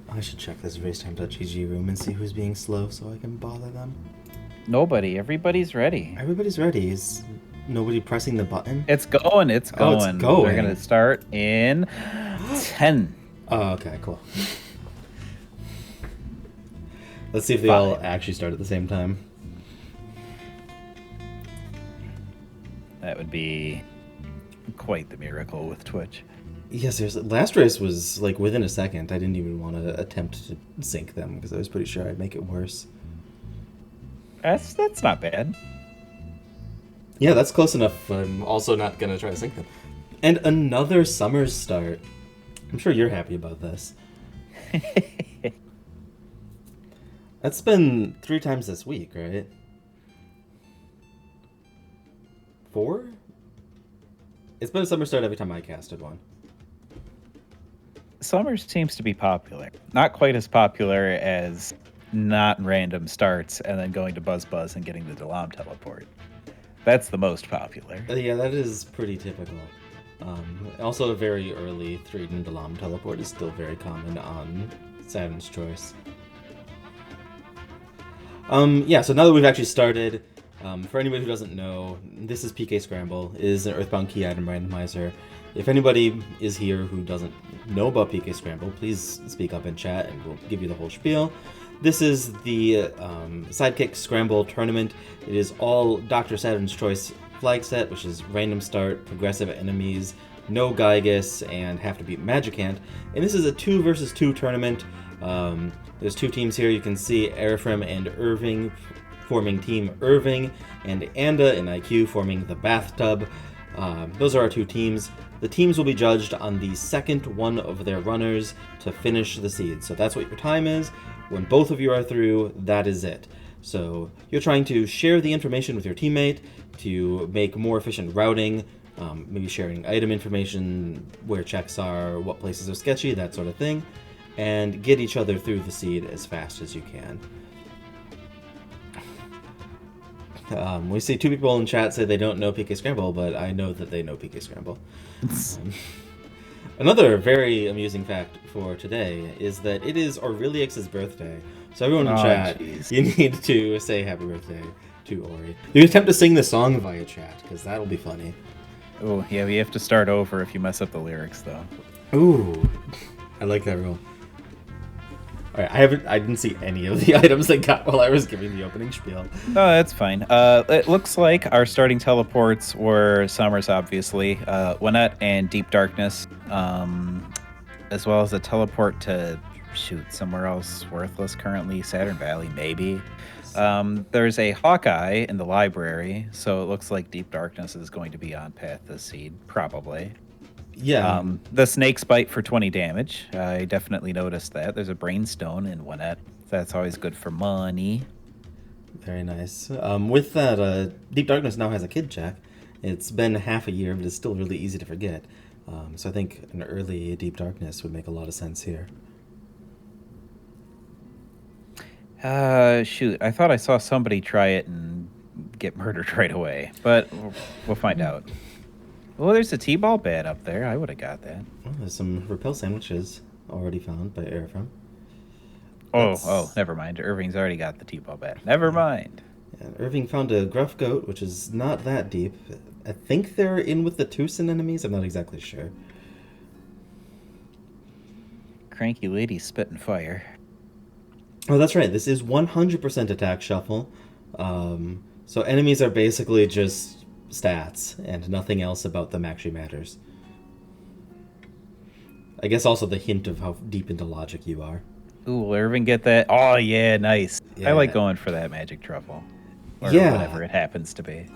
I should check this racetime.gg room and see who's being slow so I can bother them. Nobody. Everybody's ready. Everybody's ready. Is nobody pressing the button? It's going. It's Oh, it's going. going. We're going to start in 10. Oh, okay, cool. Let's see if they all actually start at the same time. That would be quite the miracle with Twitch. Yeah, seriously. Last race was like within a second. I didn't even want to attempt to sync them because I was pretty sure I'd make it worse. That's not bad. Yeah, that's close enough. I'm also not going to try to sync them. And another summer start. I'm sure you're happy about this. That's been 3 times this week, right? 4? It's been a summer start every time I casted one. Summer seems to be popular. Not quite as popular as not random starts and then going to Buzz and getting the Delam teleport. That's the most popular. Yeah, that is pretty typical. Also, a very early 3 Delam teleport is still very common on Saturn's Choice. Yeah, so now that we've actually started, for anybody who doesn't know, this is PK Scramble. It is an Earthbound key item randomizer. If anybody is here who doesn't know about PK Scramble, please speak up in chat and we'll give you the whole spiel. This is the Sidekick Scramble tournament. It is all Dr. Saturn's Choice flag set, which is random start, progressive enemies, no Gygus, and have to beat Magicant. And this is a 2 versus 2 tournament. There's 2 teams here. You can see Erving and Erving forming Team Erving, and Anda and IQ forming the Bathtub. Those are our 2 teams. The teams will be judged on the second one of their runners to finish the seed. So that's what your time is. When both of you are through, that is it. So you're trying to share the information with your teammate to make more efficient routing, maybe sharing item information, where checks are, what places are sketchy, that sort of thing, and get each other through the seed as fast as you can. We see 2 people in chat say they don't know PK Scramble, but I know that they know PK Scramble. Another very amusing fact for today is that it is Aurelius's birthday. So everyone in chat, you need to say happy birthday to Ori. You can attempt to sing the song via chat, because that'll be funny. Oh, yeah, we have to start over if you mess up the lyrics, though. Ooh, I like that rule. Alright, I didn't see any of the items they got while I was giving the opening spiel. Oh, that's fine. It looks like our starting teleports were Summers, obviously, Winnet and Deep Darkness, as well as a teleport to, somewhere else worthless currently, Saturn Valley, maybe. There's a Hawkeye in the library, so it looks like Deep Darkness is going to be on path to seed, probably. Yeah. The Snake's Bite for 20 damage. I definitely noticed that. There's a Brainstone in Winnet. That's always good for money. Very nice. With that, Deep Darkness now has a kid check. It's been half a year, but it's still really easy to forget. So I think an early Deep Darkness would make a lot of sense here. I thought I saw somebody try it and get murdered right away, but we'll find out. Oh, there's a T-ball bat up there. I would have got that. Oh, there's some repel sandwiches already found by Erving. Oh, never mind. Erving's already got the T-ball bat. Never mind. Yeah, Erving found a gruff goat, which is not that deep. I think they're in with the Tucson enemies. I'm not exactly sure. Cranky lady spitting fire. Oh, that's right. This is 100% attack shuffle. So enemies are basically just stats, and nothing else about them actually matters. I guess also the hint of how deep into logic you are. Ooh, will Erving get that? Oh, yeah, nice. Yeah. I like going for that magic truffle. Or yeah. whatever it happens to be.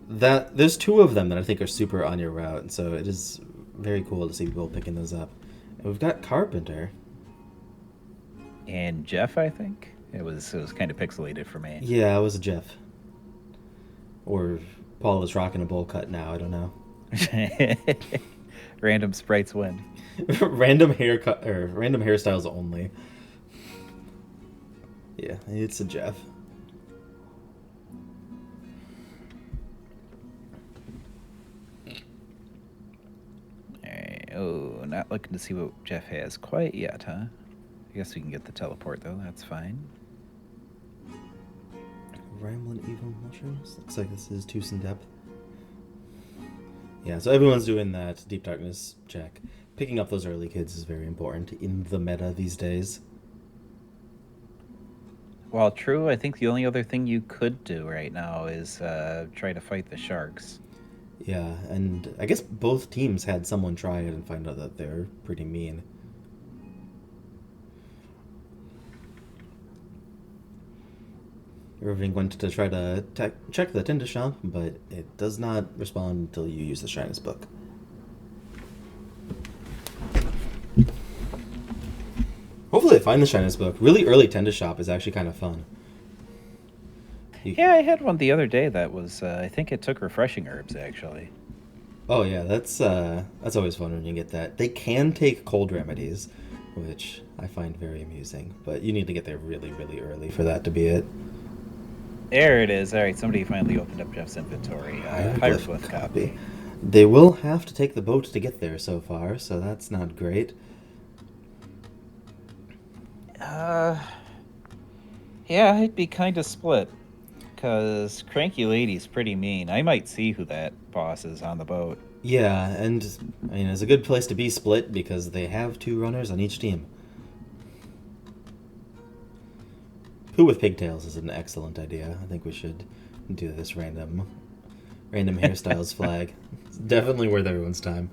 There's 2 of them that I think are super on your route, and so it is very cool to see people picking those up. And we've got Carpenter. And Jeff, I think? It was kind of pixelated for me. Yeah, it was Jeff. Or Paul is rocking a bowl cut now, I don't know. Random sprites win. Random haircut or random hairstyles only. Yeah, it's a Jeff. Alright, oh, not looking to see what Jeff has quite yet, huh? I guess we can get the teleport, though. That's fine. Rambling evil mushrooms? Looks like this is Twos in depth. Yeah, so everyone's doing that deep darkness check. Picking up those early kids is very important in the meta these days. While true, I think the only other thing you could do right now is try to fight the sharks. Yeah, and I guess both teams had someone try it and find out that they're pretty mean. Erving went to try to check the Tinder shop, but it does not respond until you use the Shyness book. Hopefully they find the Shyness book. Really early Tinder shop is actually kind of fun. Yeah, I had one the other day that was, I think it took refreshing herbs, actually. Oh yeah, that's always fun when you get that. They can take cold remedies, which I find very amusing, but you need to get there really, really early for that to be it. There it is. All right, somebody finally opened up Jeff's inventory. Hieroglyph copy. They will have to take the boat to get there so far, so that's not great. Yeah, I'd be kind of split. Because Cranky Lady's pretty mean. I might see who that boss is on the boat. Yeah, and I mean, it's a good place to be split because they have 2 runners on each team. Who with pigtails is an excellent idea. I think we should do this random hairstyles flag. It's definitely worth everyone's time.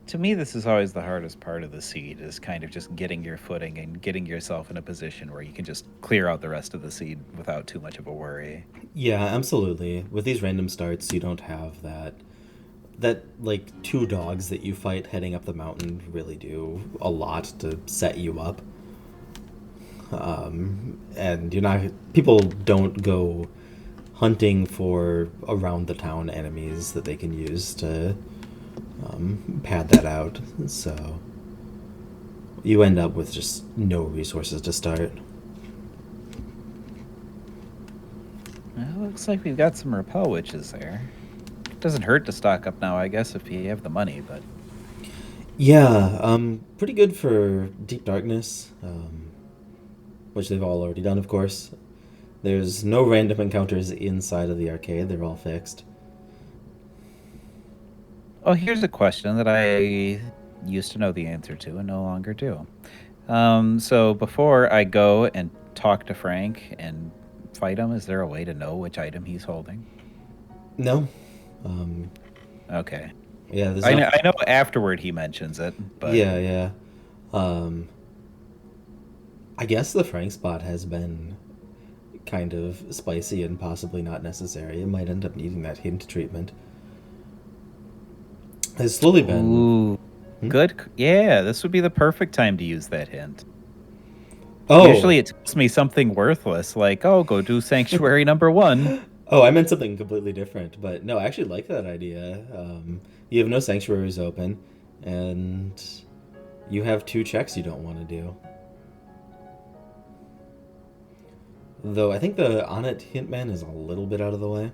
To me, this is always the hardest part of the seed, is kind of just getting your footing and getting yourself in a position where you can just clear out the rest of the seed without too much of a worry. Yeah, absolutely. With these random starts, you don't have that like 2 dogs that you fight heading up the mountain really do a lot to set you up. And people don't go hunting for around the town enemies that they can use to pad that out, so you end up with just no resources to start. Well, looks like we've got some repel witches there. Doesn't hurt to stock up now, I guess, if you have the money, but... Yeah, pretty good for Deep Darkness, which they've all already done, of course. There's no random encounters inside of the arcade, they're all fixed. Oh, here's a question that I used to know the answer to and no longer do. So before I go and talk to Frank and fight him, is there a way to know which item he's holding? No. Okay. Yeah, I know afterward he mentions it, but... Yeah. I guess the Frank spot has been kind of spicy and possibly not necessary. It might end up needing that hint treatment. It's slowly been... Ooh, good. Yeah, this would be the perfect time to use that hint. Oh. Usually it tells me something worthless, like, oh, go do Sanctuary number 1. Oh, I meant something completely different. But no, I actually like that idea. You have no sanctuaries open, and you have 2 checks you don't want to do. Though I think the Onnit Hintman is a little bit out of the way.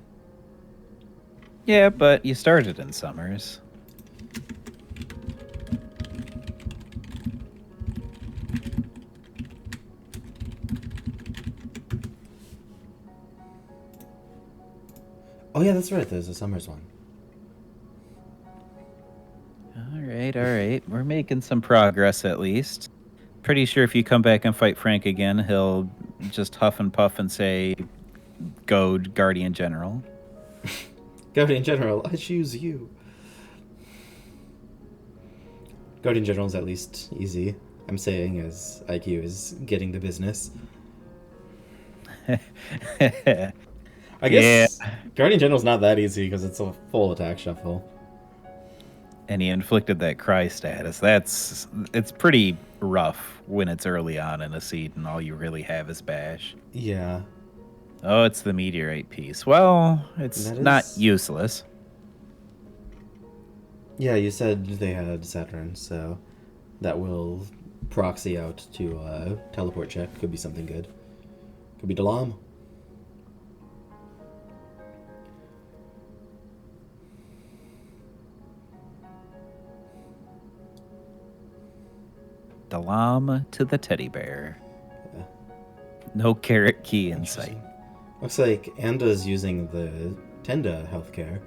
Yeah, but you started in Summers. Oh yeah, that's right. There's a Summers one. All right. We're making some progress at least. Pretty sure if you come back and fight Frank again, he'll just huff and puff and say, go Guardian General. Guardian General, I choose you. Guardian General is at least easy. I'm saying as IQ is getting the business. I guess Guardian General's not that easy because it's a full attack shuffle. And he inflicted that cry status. It's pretty rough when it's early on in a seed and all you really have is bash. Yeah. Oh, it's the meteorite piece. Well, it's not useless. Yeah, you said they had Saturn, so that will proxy out to a teleport check. Could be something good. Could be Dalam. Dalam to the teddy bear. Yeah. No carrot key in sight. Looks like Anda's using the Tenda healthcare.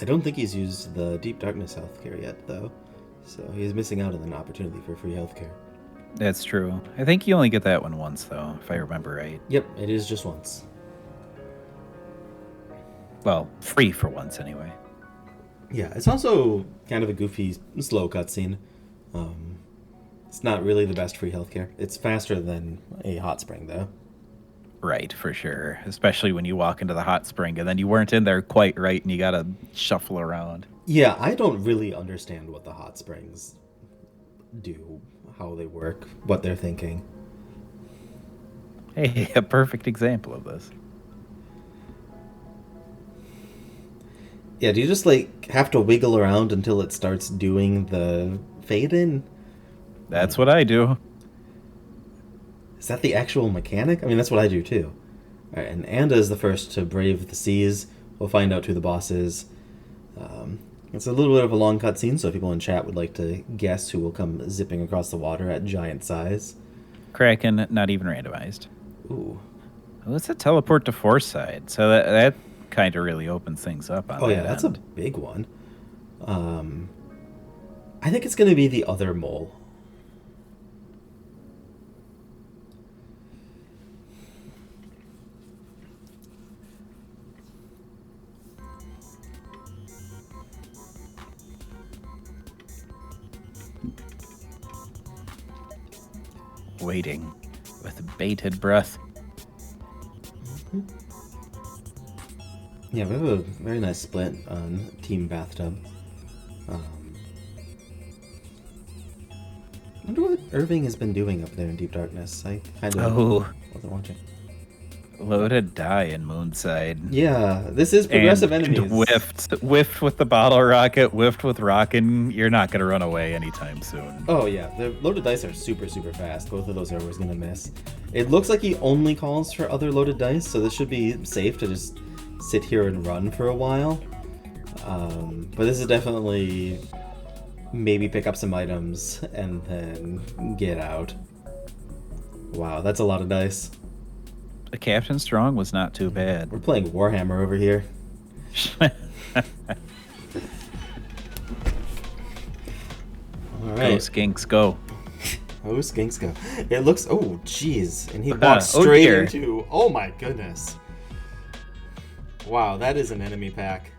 I don't think he's used the Deep Darkness healthcare yet, though. So he's missing out on an opportunity for free healthcare. That's true. I think you only get that one once, though, if I remember right. Yep, it is just once. Well, free for once, anyway. Yeah, it's also kind of a goofy, slow cutscene. It's not really the best free healthcare. It's faster than a hot spring, though. Right, for sure. Especially when you walk into the hot spring and then you weren't in there quite right and you gotta shuffle around. Yeah, I don't really understand what the hot springs do, how they work, what they're thinking. Hey, a perfect example of this. Yeah, do you just, like, have to wiggle around until it starts doing the fade-in? That's what I do. Is that the actual mechanic? I mean, that's what I do, too. All right, and Anda is the first to brave the seas. We'll find out who the boss is. It's a little bit of a long cutscene, so if people in chat would like to guess who will come zipping across the water at giant size. Kraken, not even randomized. Ooh. Well, it's a teleport to Force side, so that kind of really opens things up on Oh, that yeah, that's a end. big one. I think it's going to be the other mole. Waiting with bated breath. Yeah, we have a very nice split on Team Bathtub. I wonder what Erving has been doing up there in Deep Darkness. I kind of wasn't watching. Loaded die in Moonside. Yeah, this is progressive and enemies. Whiffed with the bottle rocket, whiffed with rockin'. You're not gonna run away anytime soon. Oh yeah, the loaded dice are super, super fast. Both of those are always gonna miss. It looks like he only calls for other loaded dice, so this should be safe to just sit here and run for a while. But this is definitely maybe pick up some items and then get out. Wow, that's a lot of dice. The Captain Strong was not too bad. We're playing Warhammer over here. All right. Go skinks, go. Oh, skinks go. It looks... Oh, jeez. And he walks straight into... Oh, my goodness. Wow, that is an enemy pack.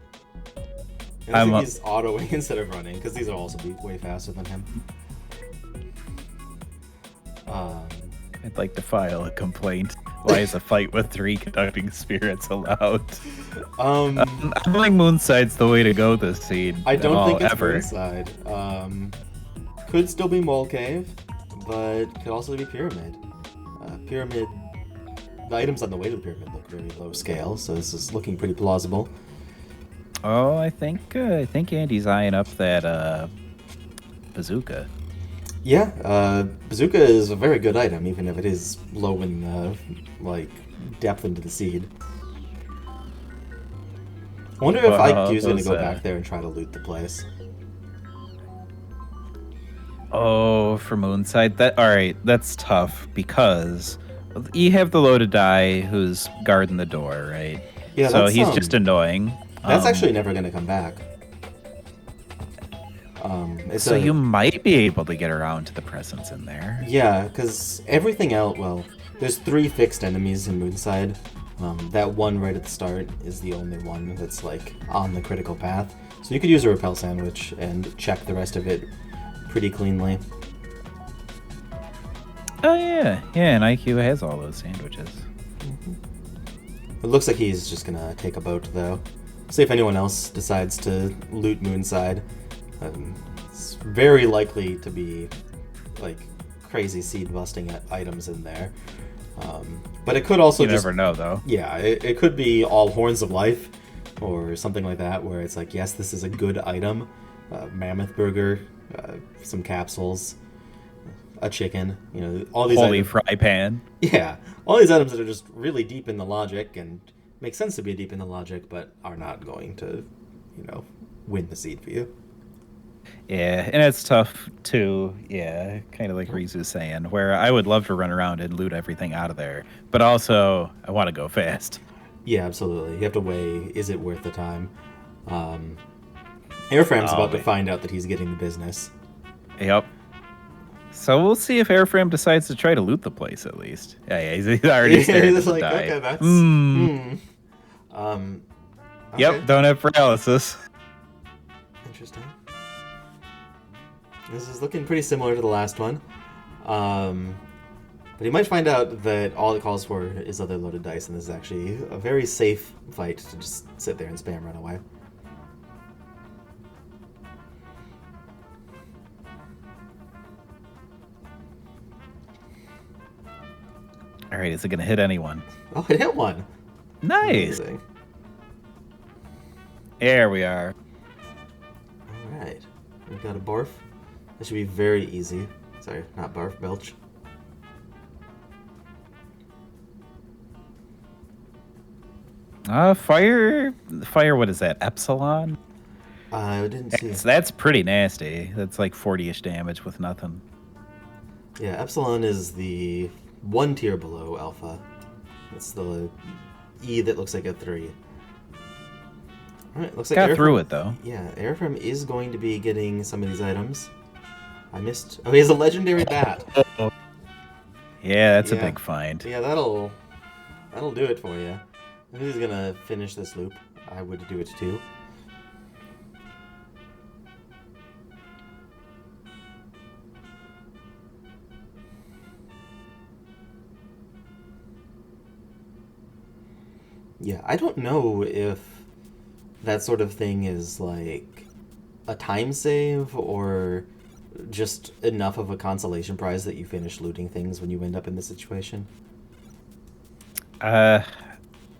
And I think he's autoing instead of running, because these will also be way faster than him. I'd like to file a complaint. Why is a fight with 3 conducting spirits allowed? I think Moonside's the way to go this seed. I don't think it's Moonside. Could still be Mole Cave, but could also be Pyramid. Pyramid... The items on the way to the Pyramid look very low scale, so this is looking pretty plausible. Oh, I think Andy's eyeing up that bazooka. Yeah, bazooka is a very good item, even if it is low in, depth into the seed. I wonder if IQ's gonna go back there and try to loot the place. Oh, for Moonside, alright, that's tough, because you have the loaded die who's guarding the door, right? Yeah, so he's just annoying. That's actually never gonna come back. So you might be able to get around to the presence in there. Yeah, because everything else, well, there's 3 fixed enemies in Moonside. That one right at the start is the only one that's, on the critical path. So you could use a repel sandwich and check the rest of it pretty cleanly. Oh, yeah. Yeah, and IQ has all those sandwiches. It looks like he's just gonna take a boat, though. See if anyone else decides to loot Moonside. It's very likely to be crazy seed busting items in there, but it could also you never know though. Yeah, it could be all Horns of Life or something like that, where it's yes, this is a good item. Mammoth burger, some capsules. a chicken. You know, all these Holy items, fry pan. yeah, all these items that are just really deep in the logic and make sense to be deep in the logic, but are not going to, you know, win the seed for you. Yeah, and it's tough too. Yeah, kind of like Reese was saying, where I would love to run around and loot everything out of there, but also I want to go fast. Yeah, absolutely. You have to weigh, is it worth the time? Um, Airfram's Oh, about to man. find out that he's getting the business. Yep. So we'll see if Airframe decides to try to loot the place at least. Yeah, he's already staring at He's the like, die. okay, that's... Um, okay. Yep, don't have paralysis. Interesting. This is looking pretty similar to the last one. But he might find out that all it calls for is other loaded dice, and this is actually a very safe fight to just sit there and spam run away. All right, is it going to hit anyone? Oh, it hit one. Nice. Amazing. There we are. All right. We've got a barf. That should be very easy. Sorry, not barf, belch. Fire, what is that? Epsilon? I didn't see. That's pretty nasty. That's like 40-ish damage with nothing. Yeah, Epsilon is the one tier below Alpha. It's the E that looks like a 3. Alright, looks like Got through it, though. Yeah, Airframe is going to be getting some of these items. I missed... Oh, he has a legendary bat. Yeah, that's a big find. Yeah, that'll do it for you. I think he's gonna finish this loop. I would do it too. Yeah, I don't know if that sort of thing is like a time save or just enough of a consolation prize that you finish looting things when you end up in this situation.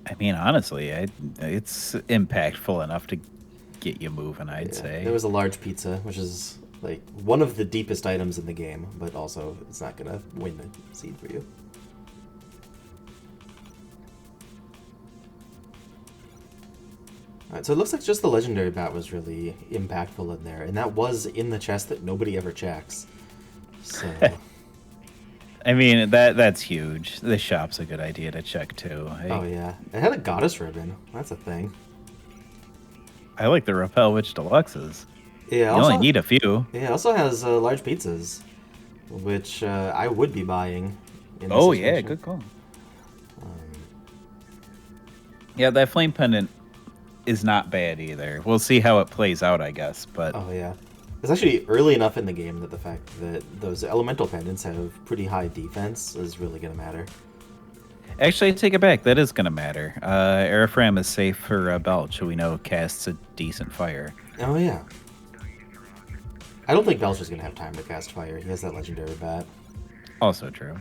I mean, honestly, it's impactful enough to get you moving, I'd say. There was a large pizza, which is like one of the deepest items in the game, but also it's not gonna win the seed for you. Alright, so it looks like just the legendary bat was really impactful in there, and that was in the chest that nobody ever checks. So I mean, that's huge. The shop's a good idea to check, too. Oh yeah. It had a goddess ribbon. That's a thing. I like the Repel Witch Deluxes. Yeah, You only need a few. Yeah, it also has large pizzas, which I would be buying. In this Oh, yeah, situation. good call. Yeah, that flame pendant is not bad either. We'll see how it plays out, I guess. But Oh yeah. It's actually early enough in the game that the fact that those elemental pendants have pretty high defense is really going to matter. actually, I take it back. That is going to matter. Airfram is safe for Belch, who we know casts a decent fire. Oh yeah. I don't think Belch is going to have time to cast fire. He has that legendary bat. Also true.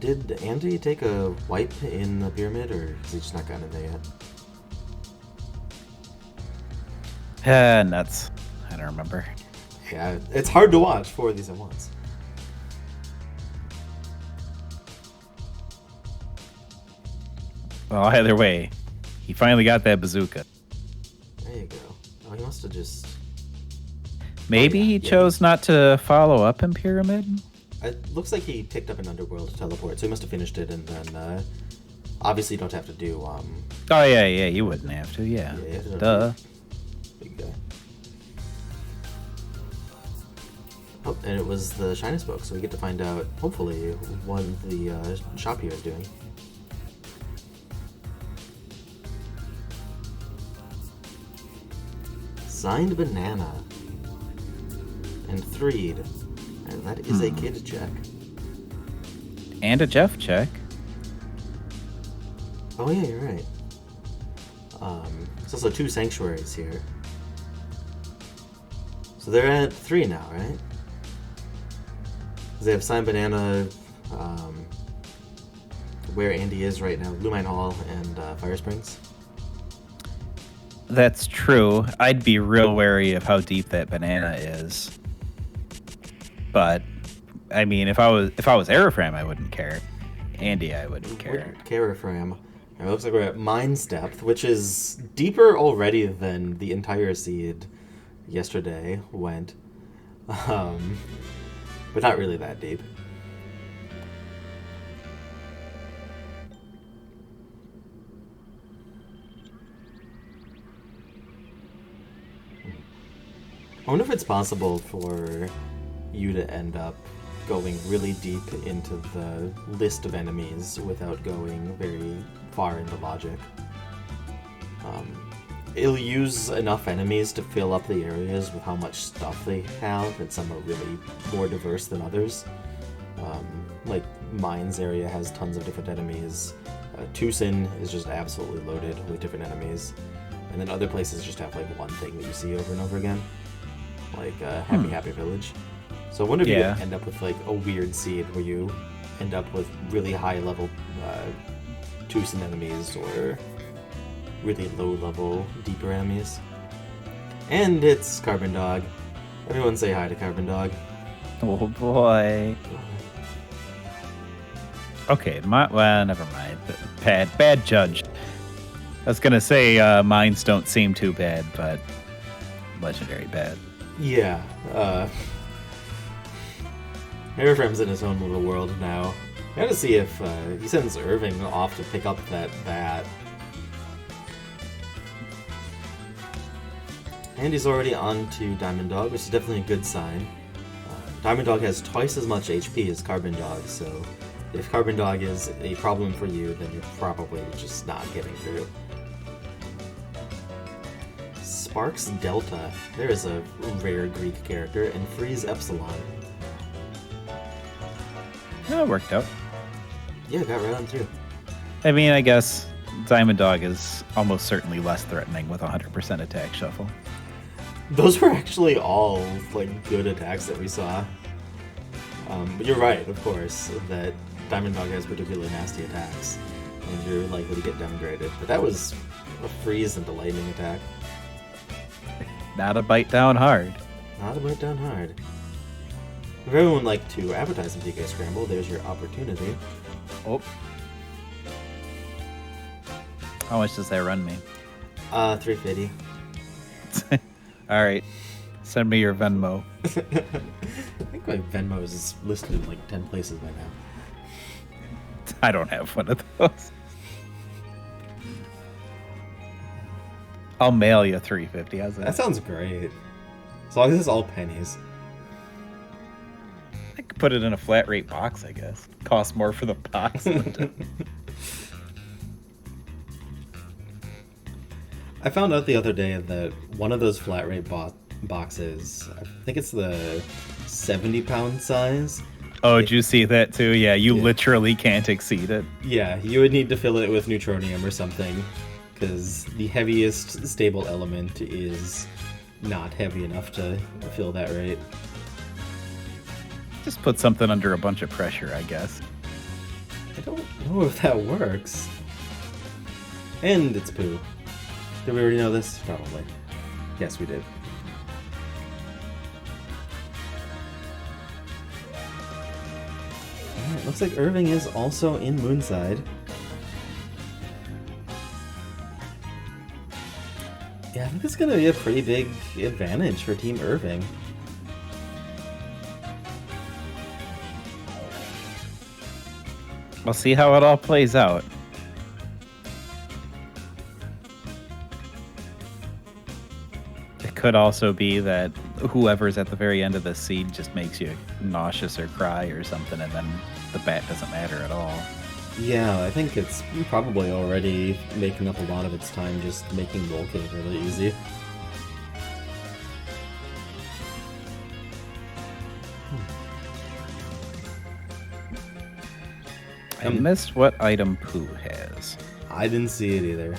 Did Andy take a wipe in the pyramid, or has he just not gotten in there yet? Nuts. I don't remember. Yeah, it's hard to watch 4 of these at once. Well, either way, he finally got that bazooka. There you go. Oh, he must have just... Maybe he chose not to follow up in Pyramid? It looks like he picked up an underworld teleport, so he must have finished it, and then obviously you don't have to do Oh, yeah, you wouldn't have to, yeah. Yeah, you Duh. big guy. Oh, and it was the Shyness book, so we get to find out, hopefully, what the shop here is doing. Signed banana. And threed. And that is a kid check. And a Jeff check. Oh yeah, you're right. There's also 2 sanctuaries here. So they're at 3 now, right? 'Cause they have Signed Banana, where Andy is right now, Blue Mine Hall, and Fire Springs. That's true. I'd be real wary of how deep that banana is. But I mean, if I was Aerofram, I wouldn't care. Andy, I wouldn't care. Carafram. It looks like we're at Mine's Depth, which is deeper already than the entire seed yesterday went. But not really that deep. I wonder if it's possible for you to end up going really deep into the list of enemies without going very far into logic. It'll use enough enemies to fill up the areas with how much stuff they have, and some are really more diverse than others. Like Mine's area has tons of different enemies. Tucson is just absolutely loaded with different enemies. And then other places just have like one thing that you see over and over again. Like Happy Village. So I wonder if you could end up with like a weird seed where you end up with really high level Tucson enemies or really low level deeper enemies. And it's Carbon Dog. Everyone say hi to Carbon Dog. Oh boy. Okay, well, never mind. Bad judge. I was gonna say mines don't seem too bad, but legendary bad. Yeah. Airframe's in his own little world now. I gotta see if he sends Erving off to pick up that bat. And he's already on to Diamond Dog, which is definitely a good sign. Diamond Dog has twice as much HP as Carbon Dog, so if Carbon Dog is a problem for you, then you're probably just not getting through. Sparks Delta. There is a rare Greek character, and Freeze Epsilon. Yeah, it worked out. Yeah, got right on through. I mean, I guess Diamond Dog is almost certainly less threatening with 100% attack shuffle. Those were actually all like good attacks that we saw. But you're right, of course, that Diamond Dog has particularly nasty attacks, and you're likely to get downgraded. But that was a freeze and the lightning attack. Not a bite down hard. Not a bite down hard. If everyone would like to advertise in PK Scramble, there's your opportunity. Oh. How much does that run me? $350. All right. Send me your Venmo. I think my Venmo is listed in like 10 places by now. I don't have one of those. I'll mail you $350. How's that? That sounds great. As long as it's all pennies. I could put it in a flat rate box, I guess. Cost more for the box. I found out the other day that one of those flat rate boxes, I think it's the 70-pound size. Oh, did you see that too? Yeah, you literally can't exceed it. Yeah, you would need to fill it with neutronium or something, because the heaviest stable element is not heavy enough to fill that rate. Just put something under a bunch of pressure, I guess. I don't know if that works. And it's poo. Did we already know this? Probably. Yes, we did. Alright, looks like Erving is also in Moonside. Yeah, I think it's going to be a pretty big advantage for Team Erving. We'll see how it all plays out. It could also be that whoever's at the very end of the seed just makes you nauseous or cry or something, and then the bat doesn't matter at all. Yeah, I think it's probably already making up a lot of its time just making Roll Cave really easy. I missed what item Pooh has. I didn't see it either.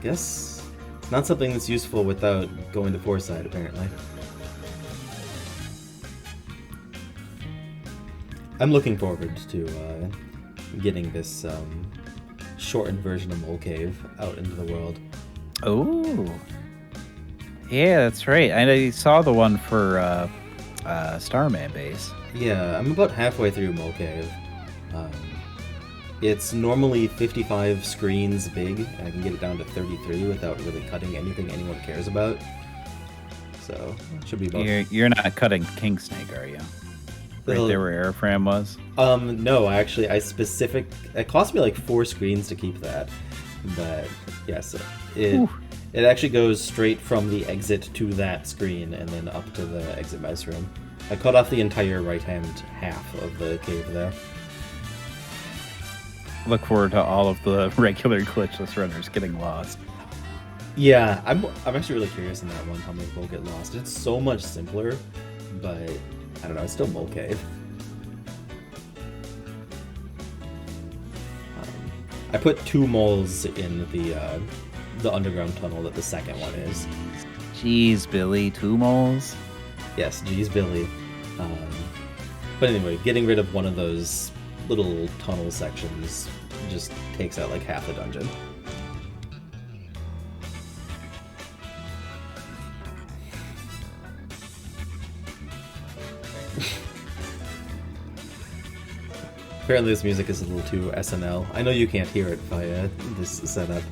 Guess it's not something that's useful without going to Foresight, apparently. I'm looking forward to getting this shortened version of Mole Cave out into the world. Oh. Yeah, that's right. I saw the one for Starman Base. Yeah, I'm about halfway through Mole Cave. It's normally 55 screens big, and I can get it down to 33 without really cutting anything anyone cares about. So, it should be about... You're not cutting King Snake, are you? Right there where Airfram was? No, actually, it cost me like 4 screens to keep that. But, yes, it actually goes straight from the exit to that screen and then up to the exit mouse room. I cut off the entire right-hand half of the cave there. Look forward to all of the regular glitchless runners getting lost. Yeah, I'm actually really curious in that one how many will get lost. It's so much simpler, but I don't know, it's still Mole Cave. I put 2 moles in the underground tunnel that the second one is. Jeez, Billy, 2 moles? Yes, geez, Billy. But anyway, getting rid of one of those little tunnel sections just takes out like half the dungeon. Apparently this music is a little too SNL. I know you can't hear it via this setup.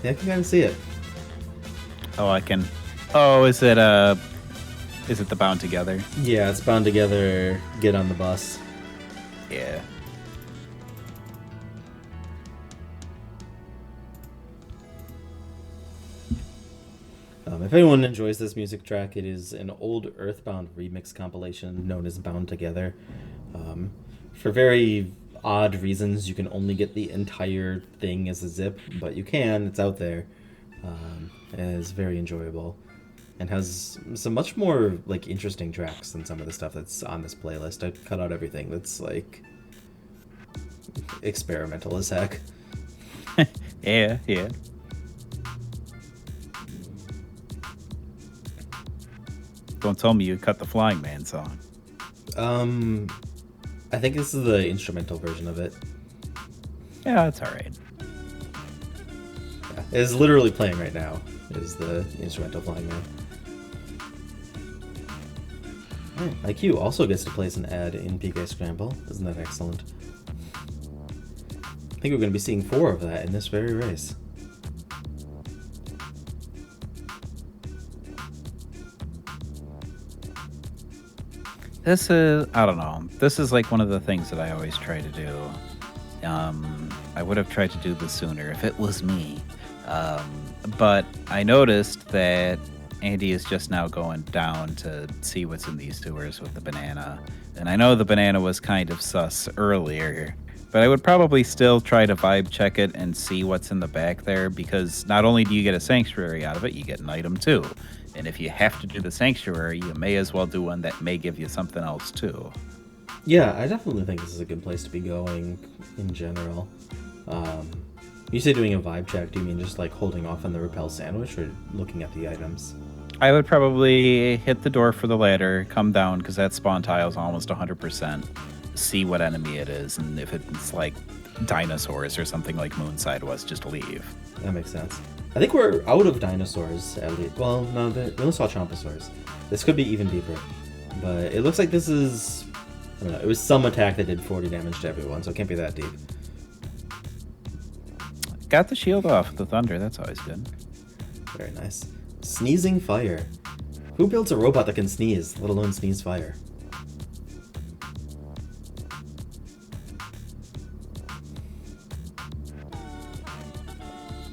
Yeah, I can kind of see it. Oh, I can. Oh, is it the Bound Together? Yeah, it's Bound Together, Get on the Bus. Yeah. If anyone enjoys this music track, it is an old Earthbound remix compilation known as Bound Together. For very odd reasons, you can only get the entire thing as a zip, but you can, it's out there. And it's very enjoyable. And has some much more like interesting tracks than some of the stuff that's on this playlist. I cut out everything that's like experimental as heck. Yeah. Don't tell me you cut the Flying Man song. I think this is the instrumental version of it. Yeah, that's alright. Yeah, it's literally playing right now, is the instrumental Flying Man. Alright, IQ also gets to place an ad in PK Scramble. Isn't that excellent? I think we're going to be seeing 4 of that in this very race. This is, I don't know. This is like one of the things that I always try to do. I would have tried to do this sooner if it was me. But I noticed that Andy is just now going down to see what's in these sewers with the banana. And I know the banana was kind of sus earlier, but I would probably still try to vibe check it and see what's in the back there, because not only do you get a sanctuary out of it, you get an item too. And if you have to do the sanctuary, you may as well do one that may give you something else too. Yeah, I definitely think this is a good place to be going in general. You say doing a vibe check, do you mean just like holding off on the repel sandwich or looking at the items? I would probably hit the door for the ladder, come down, because that spawn tile is almost 100%, see what enemy it is, and if it's like dinosaurs or something like Moonside was, just leave. That makes sense. I think we're out of dinosaurs, at least. Well, no, we only saw Chomposaurs. This could be even deeper. But it looks like this is... I don't know, it was some attack that did 40 damage to everyone, so it can't be that deep. Got the shield off with the thunder, that's always good. Very nice. Sneezing fire. Who builds a robot that can sneeze, let alone sneeze fire?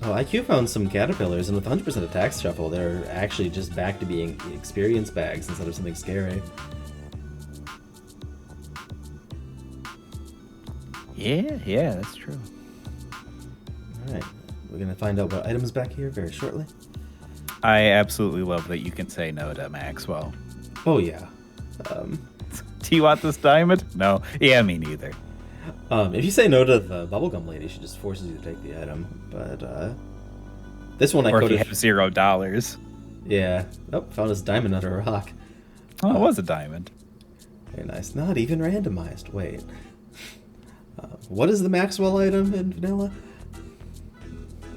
Oh, IQ found some caterpillars, and with 100% attack shuffle, they're actually just back to being experience bags instead of something scary. Yeah, that's true. Alright, we're gonna find out what items back here very shortly. I absolutely love that you can say no to Maxwell. Oh yeah. Do you want this diamond? No. Yeah, me neither. If you say no to the bubblegum lady, she just forces you to take the item. But this one I or coded. If you have $0. Yeah. Oh, found this diamond under a rock. Oh, it was a diamond. Very nice. Not even randomized. Wait. What is the Maxwell item in vanilla?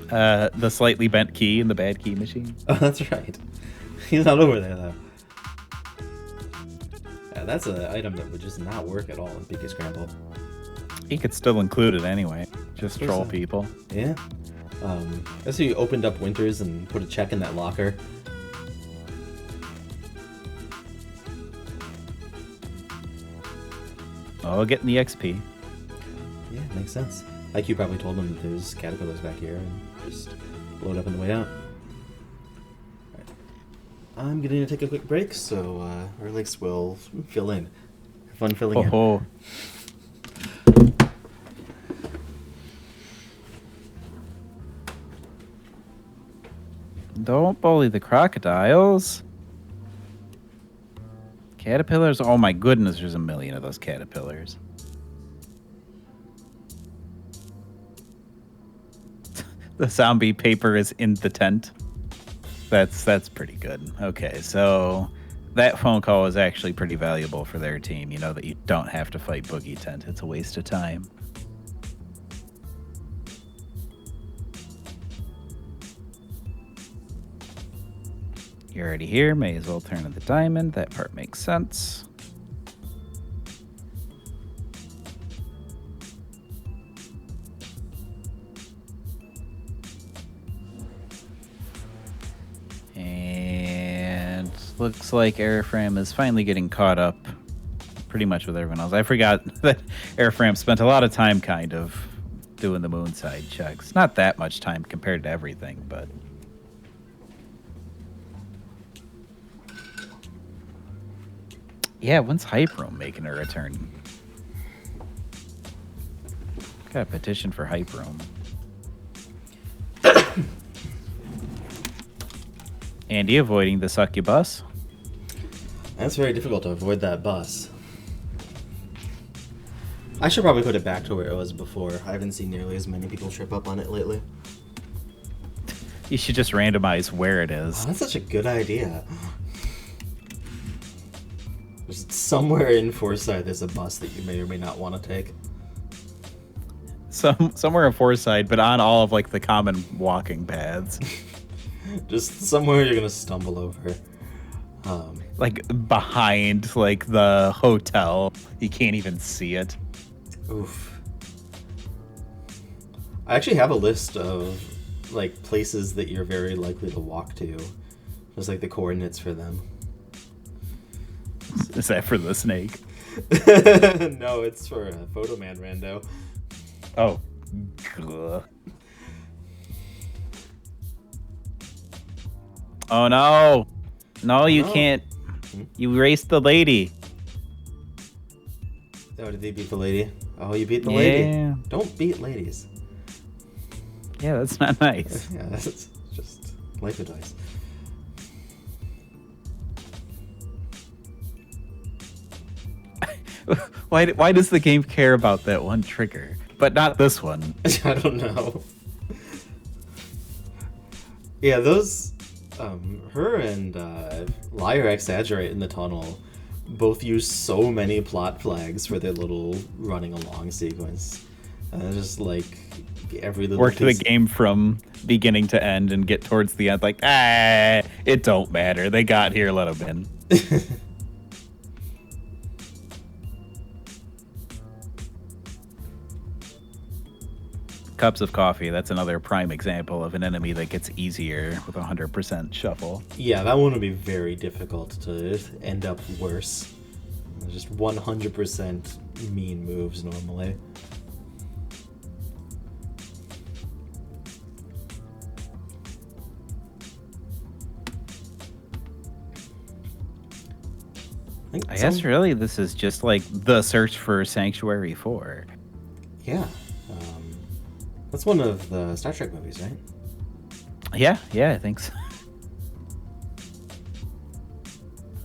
The slightly bent key in the bad key machine. Oh, that's right. He's not over there, though. Yeah, that's an item that would just not work at all in PK Scramble. He could still include it anyway. Just troll so. people. Yeah. I see you opened up Winters and put a check in that locker. Oh, getting the XP. Yeah, makes sense. Like you probably told him that there's caterpillars back here and just load up on the way out. Alright. I'm going to take a quick break, so our legs will fill in. Have fun filling in. Oh. Don't bully the crocodiles. Caterpillars? Oh my goodness, there's a million of those caterpillars. The zombie paper is in the tent. That's pretty good. Okay, so that phone call is actually pretty valuable for their team. You know that you don't have to fight Boogie Tent. It's a waste of time. You're already here. May as well turn to the diamond. That part makes sense. And looks like Airframe is finally getting caught up pretty much with everyone else. I forgot that Airframe spent a lot of time kind of doing the moonside checks. Not that much time compared to everything, but... Yeah, when's Hype Room making a return? Got a petition for Hype Room. Andy avoiding the succubus. That's very difficult to avoid that bus. I should probably put it back to where it was before. I haven't seen nearly as many people trip up on it lately. You should just randomize where it is. Oh, that's such a good idea. Just somewhere in Foresight there's a bus that you may or may not want to take. Somewhere in Foresight, but on all of like the common walking paths. Just somewhere you're gonna stumble over. Like behind like the hotel. You can't even see it. Oof. I actually have a list of like places that you're very likely to walk to. Just like the coordinates for them. Is that for the snake? No, it's for Photo Man Rando. Oh. Ugh. Oh no. No, you can't. You raced the lady. Oh, did they beat the lady? Oh, you beat the lady. Don't beat ladies. Yeah, that's not nice. Yeah, that's just life advice. Why does the game care about that one trigger, but not this one? I don't know. Yeah, those, her and Liar Exaggerate in the tunnel both use so many plot flags for their little running along sequence. Just like every little work the game from beginning to end and get towards the end like, it don't matter. They got here, let them in. Cups of coffee, that's another prime example of an enemy that gets easier with 100% shuffle. Yeah, that one would be very difficult to end up worse. Just 100% mean moves normally. I guess really this is just like the search for Sanctuary 4. Yeah. That's one of the Star Trek movies, right? Yeah, I think so.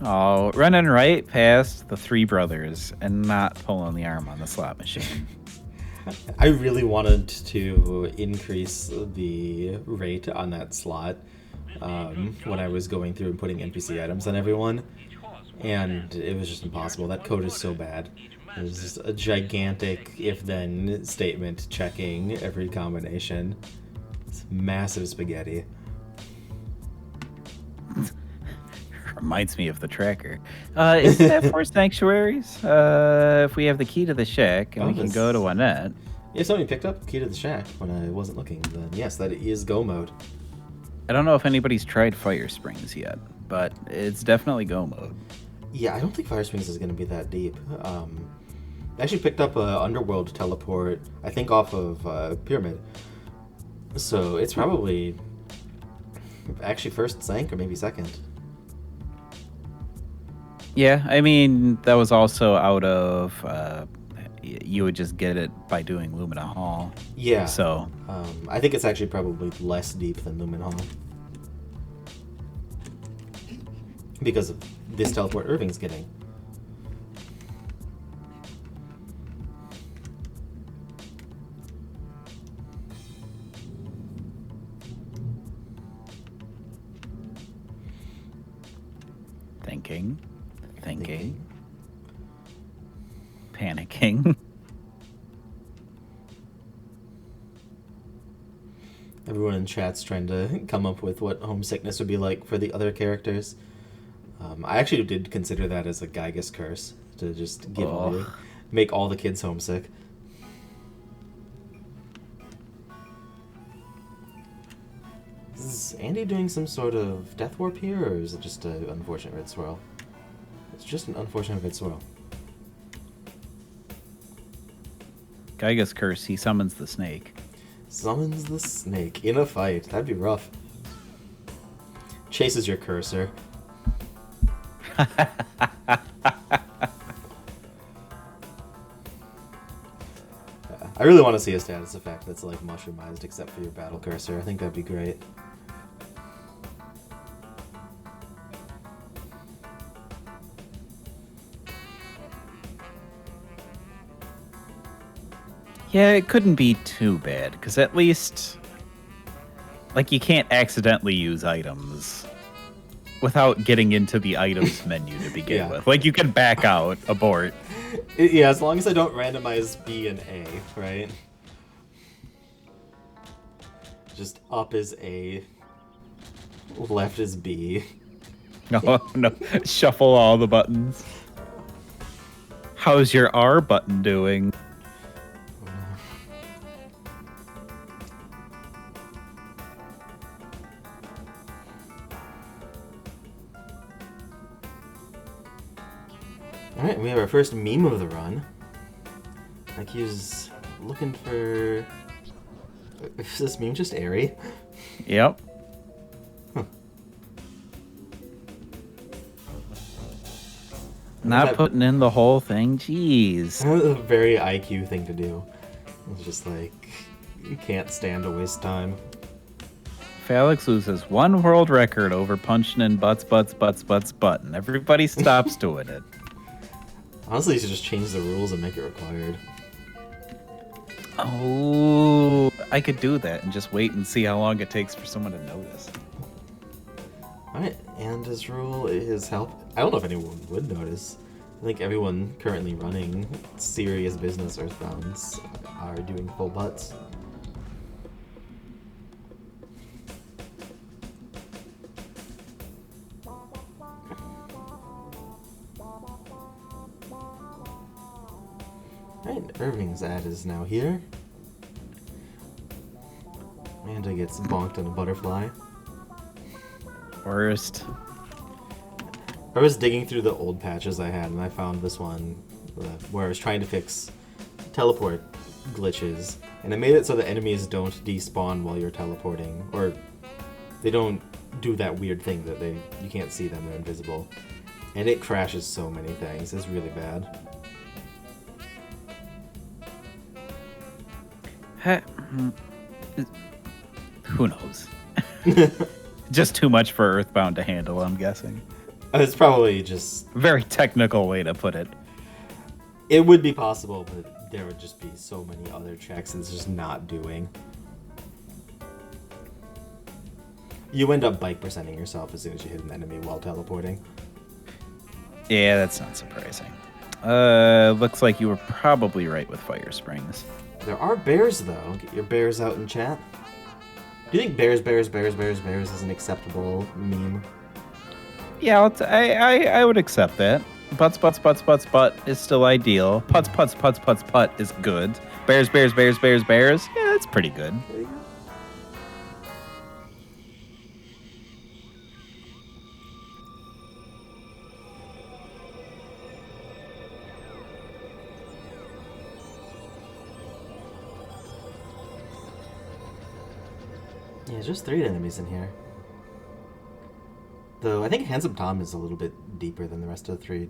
Oh, running right past the three brothers and not pulling the arm on the slot machine. I really wanted to increase the rate on that slot when I was going through and putting NPC items on everyone, and it was just impossible. That code is so bad. There's just a gigantic if-then statement checking every combination. It's massive spaghetti. Reminds me of the tracker. Isn't that for sanctuaries? If we have the key to the shack and we can go to Annette. If somebody picked up Key to the Shack when I wasn't looking, then yes, that is go mode. I don't know if anybody's tried Fire Springs yet, but it's definitely go mode. Yeah, I don't think Fire Springs is going to be that deep. I actually picked up a Underworld teleport, I think off of Pyramid. So it's probably actually first Zank or maybe second. Yeah, I mean, that was also out of... you would just get it by doing Lumina Hall. Yeah. So I think it's actually probably less deep than Lumen Hall. Because of this teleport Erving's getting. Thinking. Panicking. Everyone in chat's trying to come up with what homesickness would be like for the other characters. I actually did consider that as a Gygas curse to just make all the kids homesick. Is Andy doing some sort of death warp here, or is it just an unfortunate red swirl? It's just an unfortunate red swirl. Gygas curse, he summons the snake. Summons the snake in a fight. That'd be rough. Chases your cursor. I really want to see a status effect that's like mushroomized except for your battle cursor. I think that'd be great. Yeah, it couldn't be too bad, because at least, like, you can't accidentally use items without getting into the items menu to begin with. Like, you can back out, abort. Yeah, as long as I don't randomize B and A, right? Just up is A, left is B. No, shuffle all the buttons. How's your R button doing? Alright, we have our first meme of the run. Like he's looking for... Is this meme just airy? Yep. Huh. Not putting in the whole thing, jeez. That was a very IQ thing to do. It's just like, you can't stand to waste time. Felix loses one world record over punching in butts button. Everybody stops doing it. Honestly, you should just change the rules and make it required. Oh, I could do that and just wait and see how long it takes for someone to notice. Alright, and his rule is help. I don't know if anyone would notice. I think everyone currently running serious business Earthbounds are doing full butts. Alright, Erving's ad is now here. Amanda gets bonked on a butterfly. Worst. I was digging through the old patches I had, and I found this one where I was trying to fix teleport glitches, and it made it so the enemies don't despawn while you're teleporting, or they don't do that weird thing that you can't see them, they're invisible. And it crashes so many things. It's really bad. Who knows? Just too much for Earthbound to handle, I'm guessing. It's probably just... Very technical way to put it. It would be possible, but there would just be so many other checks it's just not doing. You end up bike percenting yourself as soon as you hit an enemy while teleporting. Yeah, that's not surprising. Looks like you were probably right with Fire Springs. There are bears, though. Get your bears out in chat. Do you think bears is an acceptable meme? Yeah, I would accept that. Putts, putt is still ideal. Putts, putt is good. Bears. Yeah, that's pretty good. There you go. Yeah, there's just 3 enemies in here. Though I think Handsome Tom is a little bit deeper than the rest of the 3.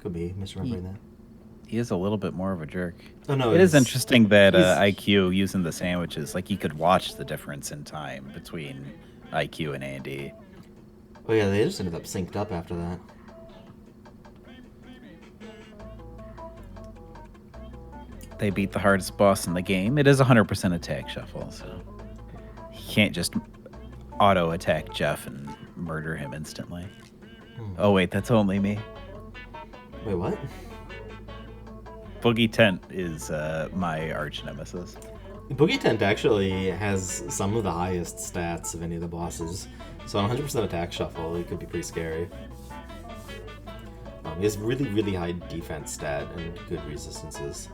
Could be misremembering that. He is a little bit more of a jerk. Oh no, it is interesting that IQ using the sandwiches, like you could watch the difference in time between IQ and Andy. Oh yeah, they just ended up synced up after that. They beat the hardest boss in the game. It is 100% attack shuffle, so he can't just auto attack Jeff and murder him instantly. Oh wait, that's only me. Wait, what? Boogie Tent is my arch nemesis. Boogie Tent actually has some of the highest stats of any of the bosses, so on 100% attack shuffle, it could be pretty scary. He has really high defense stat and good resistances.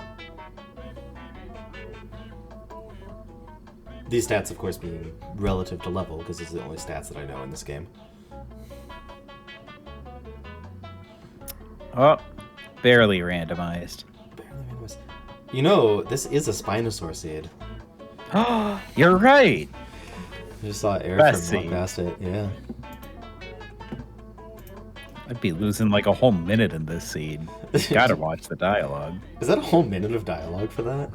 These stats, of course, being relative to level, because these are the only stats that I know in this game. Oh, barely randomized. Barely randomized. You know, this is a Spinosaur seed. Oh, you're right. I just saw Erving walk past it, yeah. I'd be losing like a whole minute in this seed. Gotta watch the dialogue. Is that a whole minute of dialogue for that?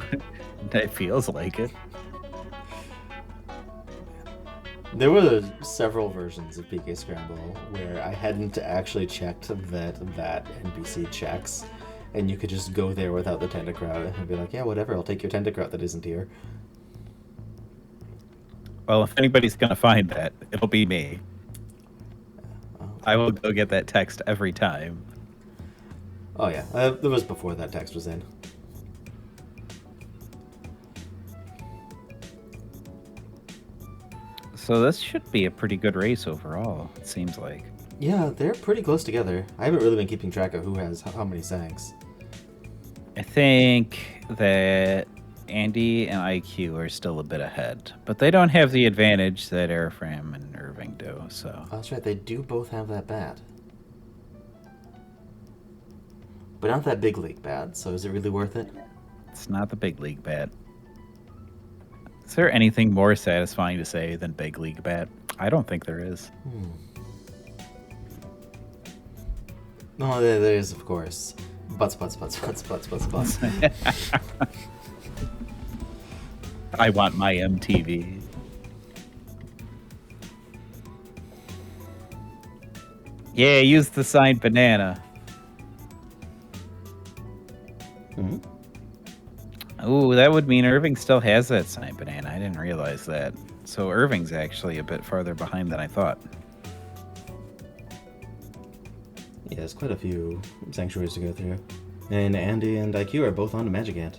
It feels like it. There were several versions of PK Scramble where I hadn't actually checked that NPC checks, and you could just go there without the Tentacrout and be like, yeah, whatever, I'll take your Tentacrout that isn't here. Well, if anybody's gonna find that, it'll be me. I will go get that text every time. Oh yeah, that was before that text was in. So this should be a pretty good race overall, it seems like. Yeah, they're pretty close together. I haven't really been keeping track of who has how many Sanks. I think that Andy and IQ are still a bit ahead, but they don't have the advantage that Airfram and Erving do, so... Oh, that's right, they do both have that bat. But not that big league bat, so is it really worth it? It's not the big league bat. Is there anything more satisfying to say than big league bat? I don't think there is. No, there is, of course. Butts. I want my MTV. Yeah, use the signed banana. Ooh, that would mean Erving still has that signed banana. I didn't realize that. So Erving's actually a bit farther behind than I thought. Yeah, there's quite a few sanctuaries to go through. And Andy and IQ are both on to Magic Ant.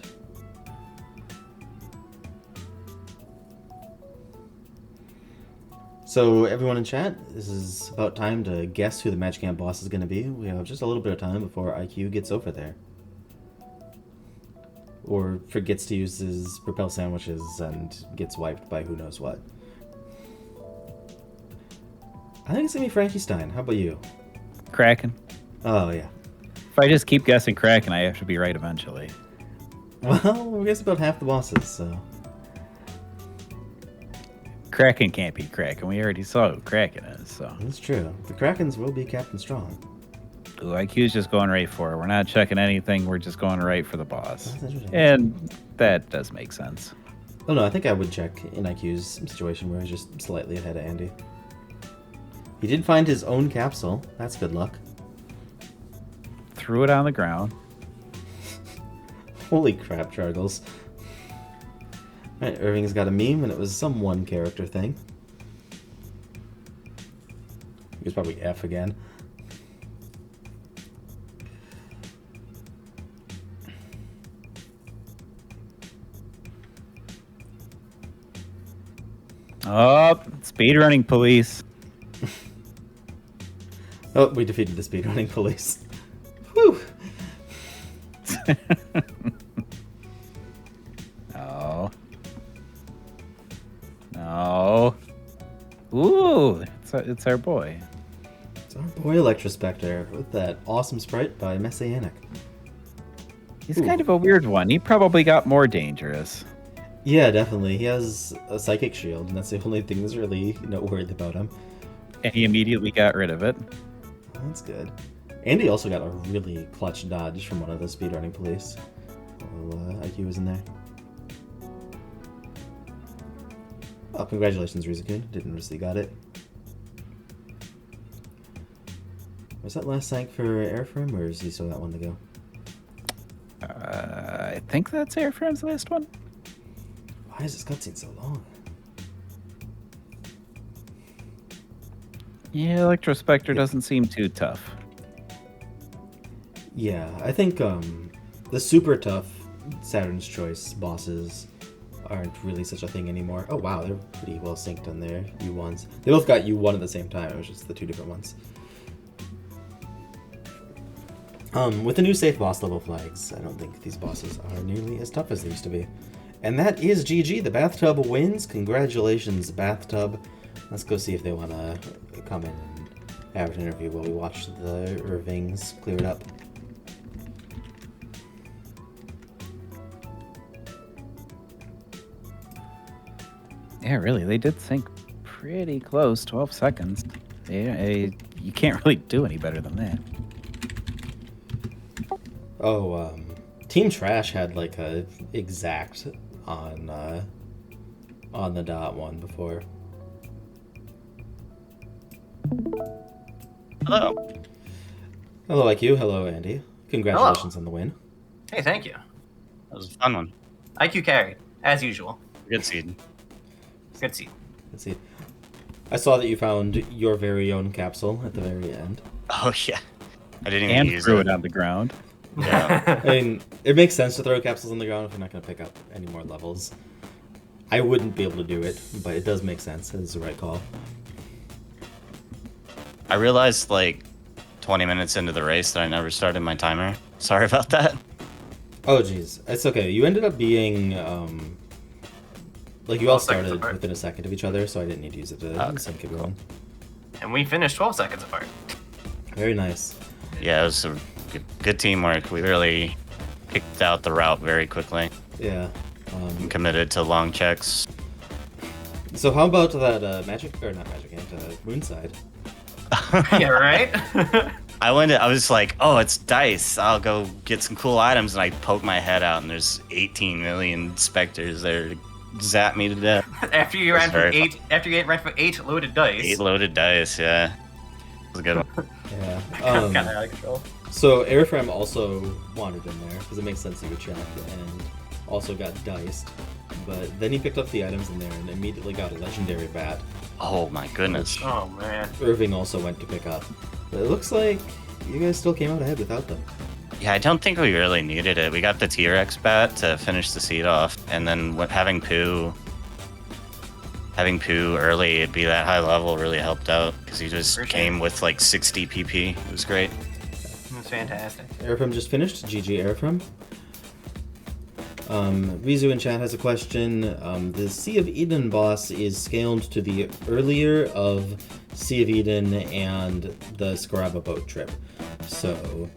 So everyone in chat, this is about time to guess who the Magic Ant boss is going to be. We have just a little bit of time before IQ gets over there. Or forgets to use his Propel sandwiches and gets wiped by who knows what. I think it's going to be Frankie Stein. How about you? Kraken. Oh, yeah. If I just keep guessing Kraken, I have to be right eventually. Well, we guess about half the bosses, so... Kraken can't be Kraken. We already saw who Kraken is, so... That's true. The Krakens will be Captain Strong. Ooh, IQ's just going right for it. We're not checking anything. We're just going right for the boss. That's interesting. And that does make sense. Oh, no, I think I would check in IQ's situation where he's just slightly ahead of Andy. He did find his own capsule. That's good luck. Threw it on the ground. Holy crap, Chargles. Alright, Erving's got a meme, and it was some one character thing. He was probably F again. Oh, speedrunning police. Oh, we defeated the speedrunning police. Whew. No. No. Ooh, it's our boy. It's our boy Electrospectre with that awesome sprite by Messianic. He's kind of a weird one. He probably got more dangerous. Yeah, definitely. He has a psychic shield, and that's the only thing that's really noteworthy about him. And he immediately got rid of it. That's good. And he also got a really clutch dodge from one of the speedrunning police. While IQ was in there. Oh, congratulations, Rizukun. Didn't notice that you got it. Was that last sank for Airframe, or is he still got one to go? I think that's Airframe's last one. Why is this cutscene so long? Yeah, Electrospectre doesn't seem too tough. Yeah, I think the super tough Saturn's Choice bosses aren't really such a thing anymore. Oh wow, they're pretty well synced on their U1s. They both got U1 at the same time, it was just the two different ones. With the new safe boss level flags, I don't think these bosses are nearly as tough as they used to be. And that is GG. The Bathtub wins. Congratulations, Bathtub. Let's go see if they want to come in and have an interview while we watch the Ervings clear it up. Yeah, really, they did sync pretty close, 12 seconds. Yeah, you can't really do any better than that. Oh, Team Trash had like a exact on the dot one before. Hello. Hello, IQ. Hello, Andy. Congratulations on the win. Hey, thank you. That was a fun one. IQ carried, as usual. Good seed. Good seed. Let's see. I saw that you found your very own capsule at the very end. Oh yeah. I didn't even And use threw it. it on the ground. Yeah. I mean, it makes sense to throw capsules on the ground if you're not going to pick up any more levels. I wouldn't be able to do it, but it does make sense. It's the right call. I realized like 20 minutes into the race that I never started my timer. Sorry about that. Oh, geez. It's okay. You ended up being, like, you all 12 seconds started apart. within a second of each other, so I didn't need to use it to Okay, sync everyone. And we finished 12 seconds apart. Very nice. Yeah, it was a good teamwork. We really picked out the route very quickly Yeah. and committed to long checks. So how about that magic, or not magic ant, moonside? Yeah, right? I was like, oh, it's dice. I'll go get some cool items, and I poke my head out, and there's 18 million specters there to zap me to death. after you ran That's for very 8, after you ran for 8 loaded dice. 8 loaded dice, yeah. It was a good one. Yeah. Kind of out of control. So Airframe also wandered in there, because it makes sense he would check, and also got diced. But then he picked up the items in there and immediately got a legendary bat. Oh my goodness. Oh, man. Erving also went to pick up. But it looks like you guys still came out ahead without them. Yeah, I don't think we really needed it. We got the T-Rex bat to finish the seed off, and then having Pooh early, it'd be that high level really helped out because he just For sure. came with like 60 PP. It was great. It was fantastic. Airframe just finished. GG Airframe. Vizu in chat has a question. The Sea of Eden boss is scaled to the earlier of Sea of Eden and the Scrabble boat trip. So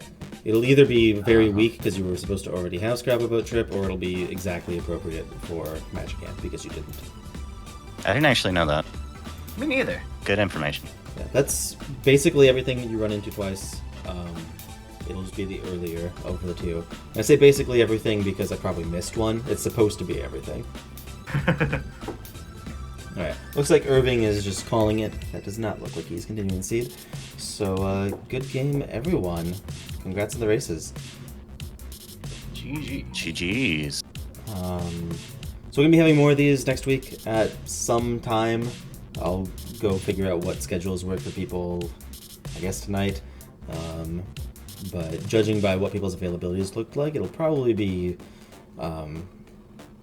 it'll either be very weak because you were supposed to already have Scrabble boat trip, or it'll be exactly appropriate for Magic Ant because you didn't. I didn't actually know that. Me neither. Good information. Yeah, that's basically everything that you run into twice. It'll just be the earlier of the two. And I say basically everything because I probably missed one. It's supposed to be everything. Alright, looks like Erving is just calling it. That does not look like he's continuing seed. So, good game, everyone. Congrats on the races. GG. GG's. So we're going to be having more of these next week at some time. I'll go figure out what schedules work for people, I guess, tonight. But judging by what people's availabilities looked like, it'll probably be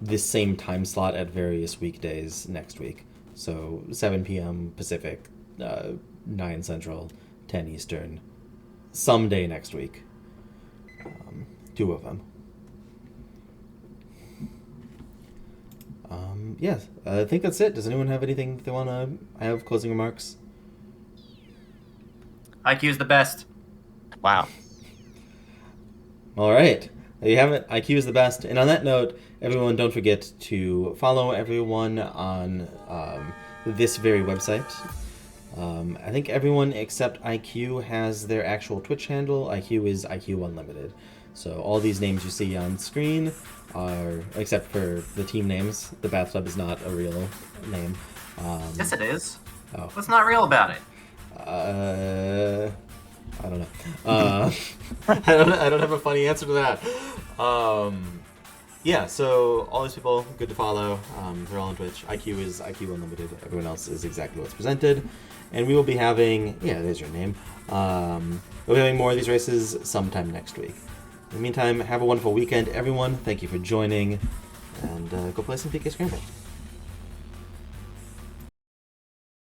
this same time slot at various weekdays next week. So 7 p.m. Pacific, 9 Central, 10 Eastern, someday next week. 2 of them. Yes, I think that's it. Does anyone have anything they want to have closing remarks? IQ's the best. Wow. All right. There you have it. IQ is the best. And on that note, everyone, don't forget to follow everyone on this very website. I think everyone except IQ has their actual Twitch handle. IQ is IQ Unlimited. So all these names you see on screen are, except for the team names, the Bathtub is not a real name. Yes, it is. Oh. What's not real about it? I don't know. I don't have a funny answer to that. Yeah, so all these people, good to follow. They're all on Twitch. IQ is IQ Unlimited. Everyone else is exactly what's presented. And we will be having, yeah, there's your name. We'll be having more of these races sometime next week. In the meantime, have a wonderful weekend, everyone. Thank you for joining. And go play some PK Scramble.